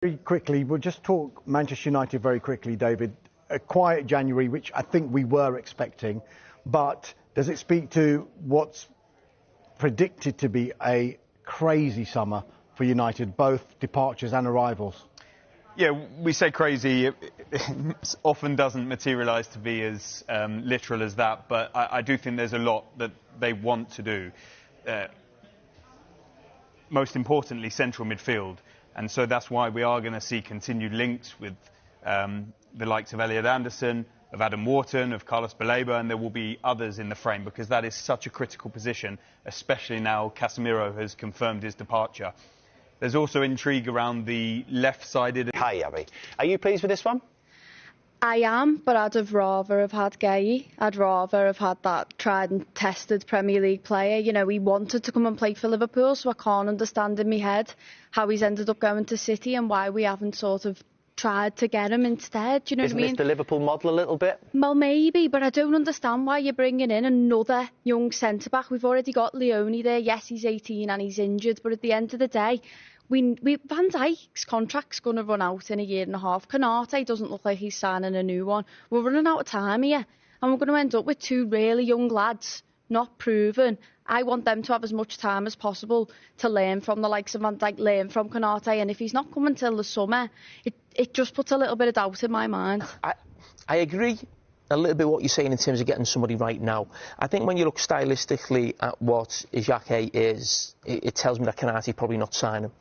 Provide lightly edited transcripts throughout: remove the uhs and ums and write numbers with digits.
Very quickly, we'll just talk Manchester United very quickly, David. A quiet January, which I think we were expecting, but does it speak to what's predicted to be a crazy summer for United, both departures and arrivals? Yeah, we say crazy. It often doesn't materialise to be as literal as that, but I do think there's a lot that they want to do. Most importantly, central midfield. And so that's why we are going to see continued links with the likes of Elliot Anderson, of Adam Wharton, of Carlos Baleba, and there will be others in the frame because that is such a critical position, especially now Casemiro has confirmed his departure. There's also intrigue around the left-sided... Hi, Abby. Are you pleased with this one? I am, but I'd have rather have had Gay. I'd rather have had that tried and tested Premier League player. You know, he wanted to come and play for Liverpool, so I can't understand in my head how he's ended up going to City and why we haven't sort of tried to get him instead. Do you know what I mean? Isn't this the Liverpool model a little bit? Well, maybe, but I don't understand why you're bringing in another young centre-back. We've already got Leone there. Yes, he's 18 and he's injured, but at the end of the day, Van Dijk's contract's going to run out in a year and a half. Konate doesn't look like he's signing a new one. We're running out of time here, and we're going to end up with two really young lads, not proven. I want them to have as much time as possible to learn from the likes of Van Dijk, learn from Konate, and if he's not coming till the summer, it just puts a little bit of doubt in my mind. I agree a little bit what you're saying in terms of getting somebody right now. I think when you look stylistically at what Xhaka is, it tells me that Konate probably not signing.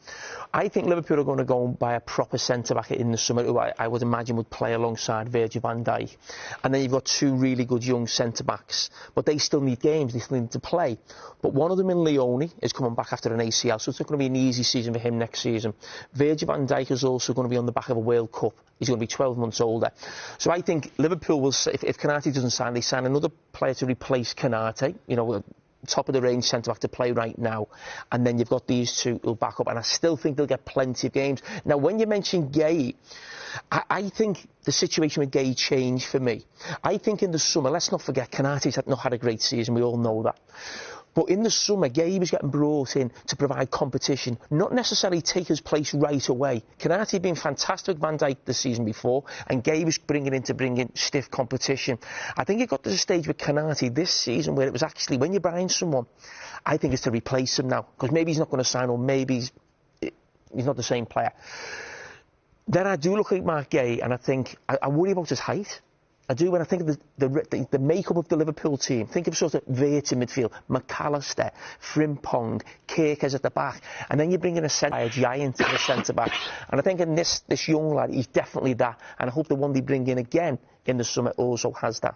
I think Liverpool are going to go and buy a proper centre-back in the summer who I would imagine would play alongside Virgil van Dijk. And then you've got two really good young centre-backs, but they still need games, they still need to play. But one of them in Leone is coming back after an ACL, so it's not going to be an easy season for him next season. Virgil van Dijk is also going to be on the back of a World Cup. He's going to be 12 months older. So I think Liverpool will, if Konate doesn't sign, they sign another player to replace Konate, you know, top of the range centre-back to play right now, and then you've got these two who'll back up, and I still think they'll get plenty of games. Now, when you mention Gay, I think the situation with Gay changed for me. I think in the summer, let's not forget, Konate's not had a great season, we all know that. But in the summer, Gay was getting brought in to provide competition, not necessarily take his place right away. Konate had been fantastic with Van Dijk the season before, and Gay was bring in stiff competition. I think it got to the stage with Konate this season where it was actually, when you're buying someone, I think it's to replace him now, because maybe he's not going to sign, or maybe he's not the same player. Then I do look at Mark Gay, and I think, I worry about his height. I do when I think of the makeup of the Liverpool team. Think of sort of Vert in midfield, McAllister, Frimpong, Kirkers at the back, and then you bring in a giant in the centre-back. And I think in this young lad, he's definitely that. And I hope the one they bring in again in the summer also has that.